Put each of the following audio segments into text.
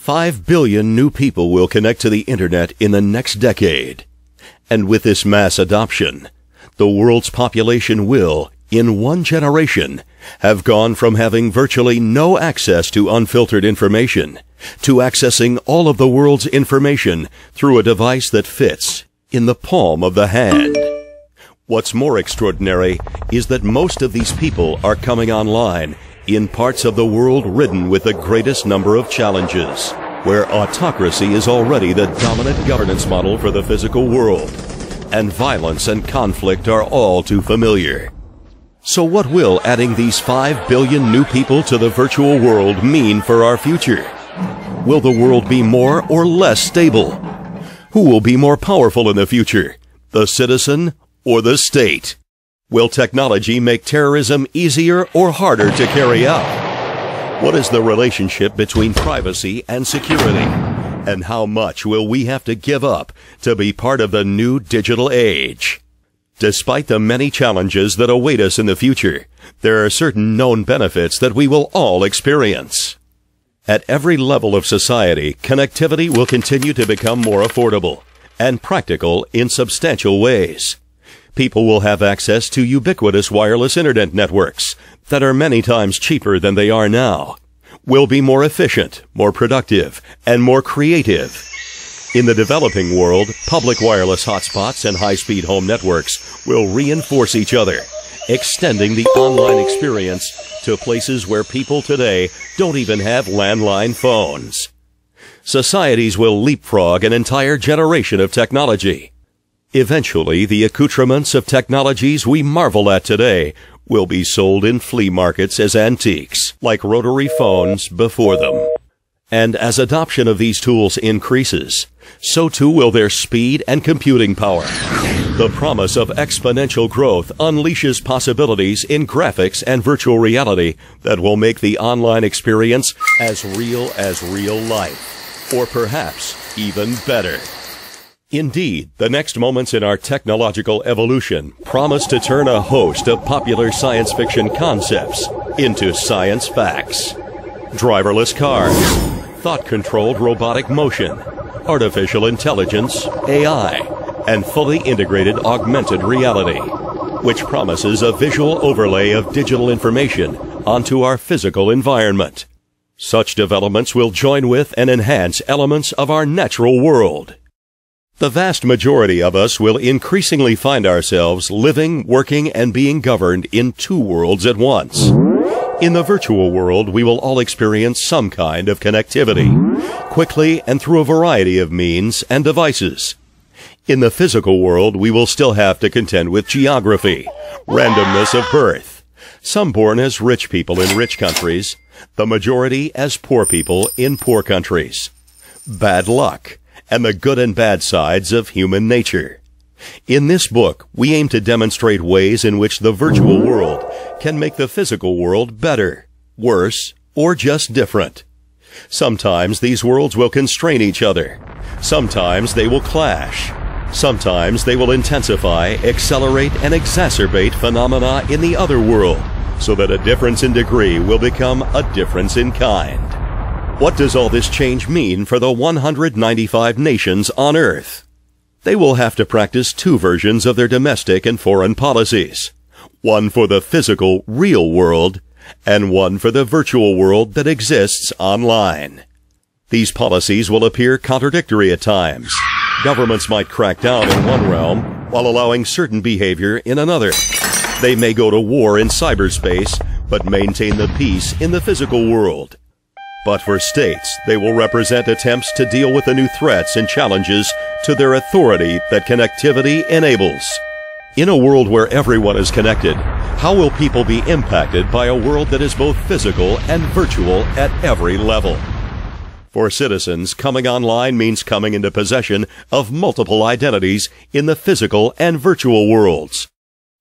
5 billion new people will connect to the internet in the next decade. And with this mass adoption, the world's population will, in one generation, have gone from having virtually no access to unfiltered information to accessing all of the world's information through a device that fits in the palm of the hand. What's more extraordinary is that most of these people are coming online in parts of the world ridden with the greatest number of challenges, where autocracy is already the dominant governance model for the physical world, and violence and conflict are all too familiar. So what will adding these 5 billion new people to the virtual world mean for our future? Will the world be more or less stable? Who will be more powerful in the future, the citizen or the state? Will technology make terrorism easier or harder to carry out? What is the relationship between privacy and security? And how much will we have to give up to be part of the new digital age? Despite the many challenges that await us in the future, there are certain known benefits that we will all experience. At every level of society, connectivity will continue to become more affordable and practical in substantial ways. People will have access to ubiquitous wireless internet networks that are many times cheaper than they are now, will be more efficient, more productive, and more creative. In the developing world, public wireless hotspots and high-speed home networks will reinforce each other, extending the online experience to places where people today don't even have landline phones. Societies will leapfrog an entire generation of technology. Eventually, the accoutrements of technologies we marvel at today will be sold in flea markets as antiques, like rotary phones before them. And as adoption of these tools increases, so too will their speed and computing power. The promise of exponential growth unleashes possibilities in graphics and virtual reality that will make the online experience as real life, or perhaps even better. Indeed, the next moments in our technological evolution promise to turn a host of popular science fiction concepts into science facts. Driverless cars, thought-controlled robotic motion, artificial intelligence, AI, and fully integrated augmented reality, which promises a visual overlay of digital information onto our physical environment. Such developments will join with and enhance elements of our natural world. The vast majority of us will increasingly find ourselves living, working, and being governed in two worlds at once. In the virtual world, we will all experience some kind of connectivity, quickly and through a variety of means and devices. In the physical world, we will still have to contend with geography, randomness of birth, some born as rich people in rich countries, the majority as poor people in poor countries, bad luck, and the good and bad sides of human nature. In this book, we aim to demonstrate ways in which the virtual world can make the physical world better, worse, or just different. Sometimes these worlds will constrain each other. Sometimes they will clash. Sometimes they will intensify, accelerate, and exacerbate phenomena in the other world, so that a difference in degree will become a difference in kind. What does all this change mean for the 195 nations on Earth? They will have to practice two versions of their domestic and foreign policies. One for the physical, real world, and one for the virtual world that exists online. These policies will appear contradictory at times. Governments might crack down in one realm while allowing certain behavior in another. They may go to war in cyberspace, but maintain the peace in the physical world. But for states, they will represent attempts to deal with the new threats and challenges to their authority that connectivity enables. In a world where everyone is connected, how will people be impacted by a world that is both physical and virtual at every level? For citizens, coming online means coming into possession of multiple identities in the physical and virtual worlds.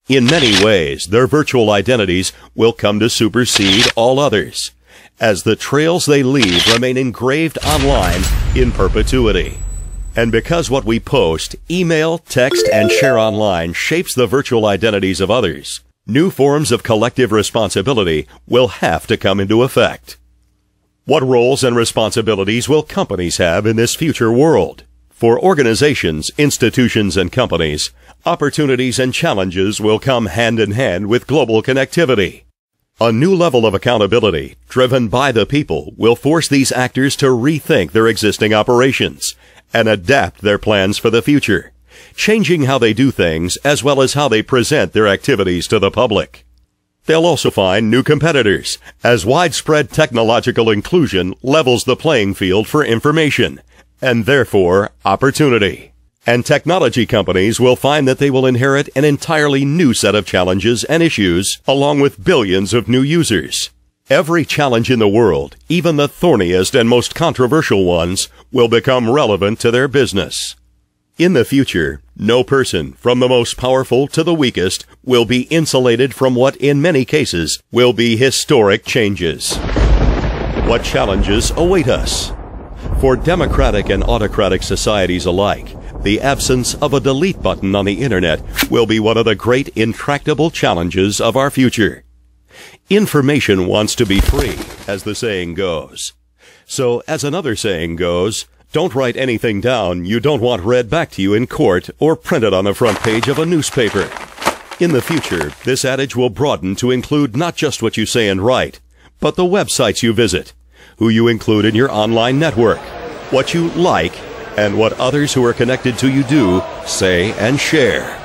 In many ways, their virtual identities will come to supersede all others, as the trails they leave remain engraved online in perpetuity. And because what we post, email, text, and share online shapes the virtual identities of others, new forms of collective responsibility will have to come into effect. What roles and responsibilities will companies have in this future world? For organizations, institutions, and companies, opportunities and challenges will come hand in hand with global connectivity. A new level of accountability, driven by the people, will force these actors to rethink their existing operations and adapt their plans for the future, changing how they do things as well as how they present their activities to the public. They'll also find new competitors, as widespread technological inclusion levels the playing field for information, and therefore opportunity. And technology companies will find that they will inherit an entirely new set of challenges and issues, along with billions of new users. Every challenge in the world, even the thorniest and most controversial ones, will become relevant to their business. In the future, no person, from the most powerful to the weakest, will be insulated from what in many cases will be historic changes. What challenges await us? For democratic and autocratic societies alike, the absence of a delete button on the internet will be one of the great intractable challenges of our future. Information wants to be free, as the saying goes. So, as another saying goes, don't write anything down you don't want read back to you in court or printed on the front page of a newspaper. In the future, this adage will broaden to include not just what you say and write, but the websites you visit, who you include in your online network, what you like, and what others who are connected to you do, say, and share.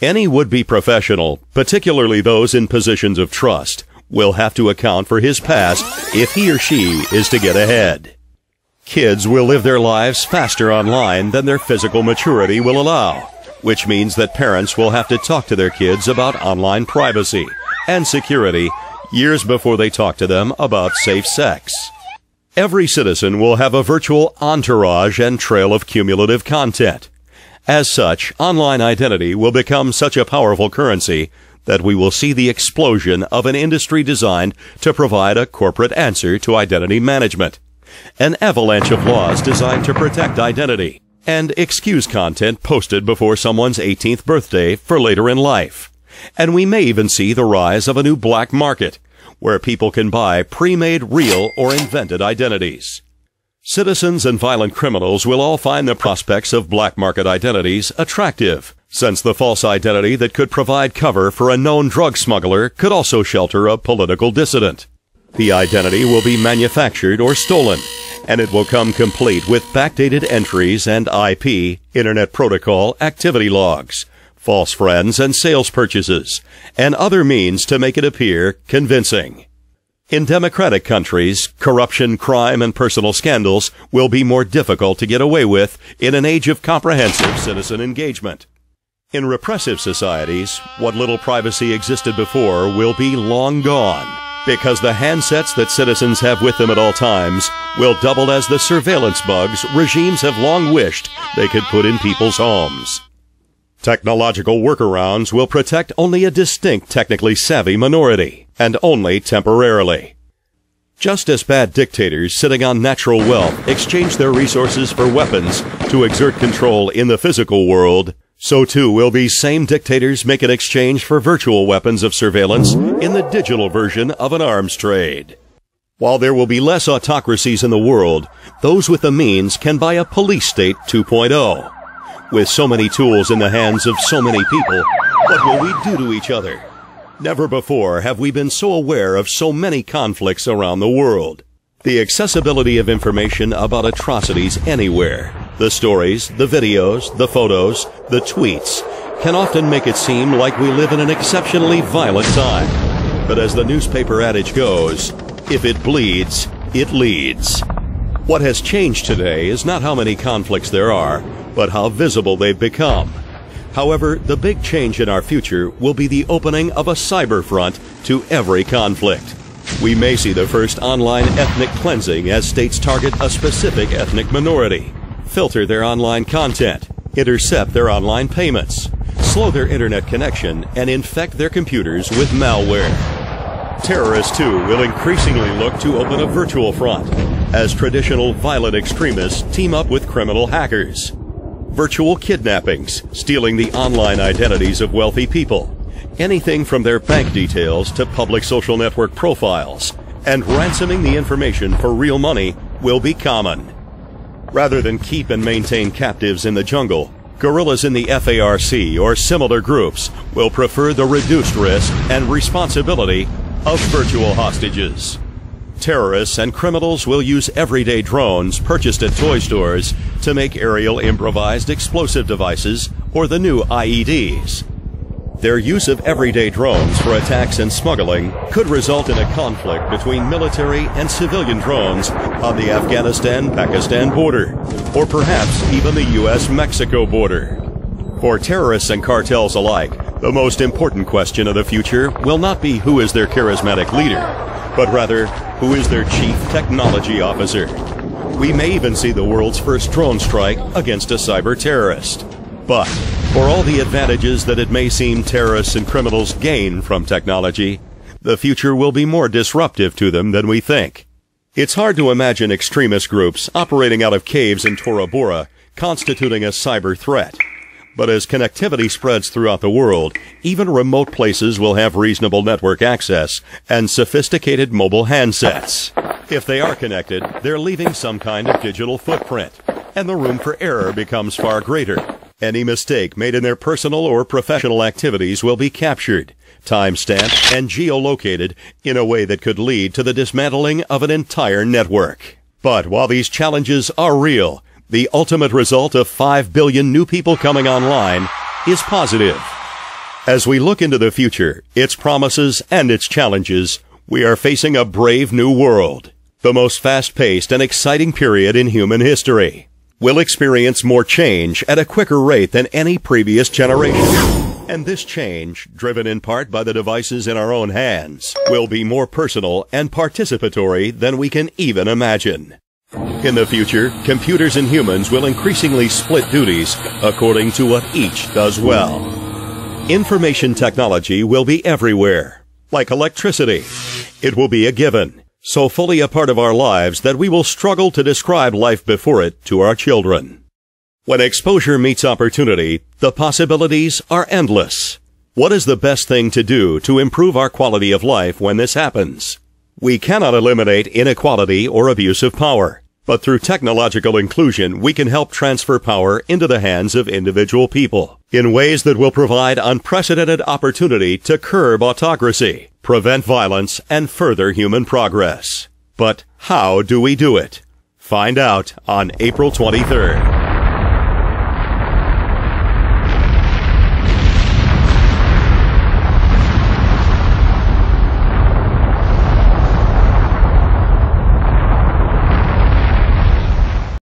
Any would-be professional, particularly those in positions of trust, will have to account for his past if he or she is to get ahead. Kids will live their lives faster online than their physical maturity will allow, which means that parents will have to talk to their kids about online privacy and security years before they talk to them about safe sex. Every citizen will have a virtual entourage and trail of cumulative content. As such, online identity will become such a powerful currency that we will see the explosion of an industry designed to provide a corporate answer to identity management, an avalanche of laws designed to protect identity, and excuse content posted before someone's 18th birthday for later in life. And we may even see the rise of a new black market, where people can buy pre-made real or invented identities. Citizens and violent criminals will all find the prospects of black market identities attractive, since the false identity that could provide cover for a known drug smuggler could also shelter a political dissident. The identity will be manufactured or stolen, and it will come complete with backdated entries and IP, Internet Protocol, activity logs, false friends and sales purchases, and other means to make it appear convincing. In democratic countries, corruption, crime, and personal scandals will be more difficult to get away with in an age of comprehensive citizen engagement. In repressive societies, what little privacy existed before will be long gone, because the handsets that citizens have with them at all times will double as the surveillance bugs regimes have long wished they could put in people's homes. Technological workarounds will protect only a distinct technically savvy minority, and only temporarily. Just as bad dictators sitting on natural wealth exchange their resources for weapons to exert control in the physical world, so too will these same dictators make an exchange for virtual weapons of surveillance in the digital version of an arms trade. While there will be less autocracies in the world, those with the means can buy a police state 2.0. With so many tools in the hands of so many people, what will we do to each other? Never before have we been so aware of so many conflicts around the world. The accessibility of information about atrocities anywhere, the stories, the videos, the photos, the tweets, can often make it seem like we live in an exceptionally violent time. But as the newspaper adage goes, if it bleeds, it leads. What has changed today is not how many conflicts there are, but how visible they've become. However, the big change in our future will be the opening of a cyber front to every conflict. We may see the first online ethnic cleansing as states target a specific ethnic minority, filter their online content, intercept their online payments, slow their internet connection, and infect their computers with malware. Terrorists, too, will increasingly look to open a virtual front as traditional violent extremists team up with criminal hackers. Virtual kidnappings, stealing the online identities of wealthy people, anything from their bank details to public social network profiles, and ransoming the information for real money will be common. Rather than keep and maintain captives in the jungle, guerrillas in the FARC or similar groups will prefer the reduced risk and responsibility of virtual hostages. Terrorists and criminals will use everyday drones purchased at toy stores to make aerial improvised explosive devices or the new IEDs. Their use of everyday drones for attacks and smuggling could result in a conflict between military and civilian drones on the Afghanistan-Pakistan border, or perhaps even the U.S.-Mexico border. For terrorists and cartels alike, the most important question of the future will not be who is their charismatic leader, but rather, who is their chief technology officer? We may even see the world's first drone strike against a cyber terrorist. But, for all the advantages that it may seem terrorists and criminals gain from technology, the future will be more disruptive to them than we think. It's hard to imagine extremist groups operating out of caves in Tora Bora constituting a cyber threat. But as connectivity spreads throughout the world, even remote places will have reasonable network access and sophisticated mobile handsets. If they are connected, they're leaving some kind of digital footprint, and the room for error becomes far greater. Any mistake made in their personal or professional activities will be captured, time-stamped, and geolocated in a way that could lead to the dismantling of an entire network. But while these challenges are real, the ultimate result of 5 billion new people coming online is positive. As we look into the future, its promises and its challenges, we are facing a brave new world, the most fast-paced and exciting period in human history. We'll experience more change at a quicker rate than any previous generation. And this change, driven in part by the devices in our own hands, will be more personal and participatory than we can even imagine. In the future, computers and humans will increasingly split duties according to what each does well. Information technology will be everywhere, like electricity. It will be a given, so fully a part of our lives that we will struggle to describe life before it to our children. When exposure meets opportunity, the possibilities are endless. What is the best thing to do to improve our quality of life when this happens? We cannot eliminate inequality or abuse of power. But through technological inclusion, we can help transfer power into the hands of individual people in ways that will provide unprecedented opportunity to curb autocracy, prevent violence, and further human progress. But how do we do it? Find out on April 23rd.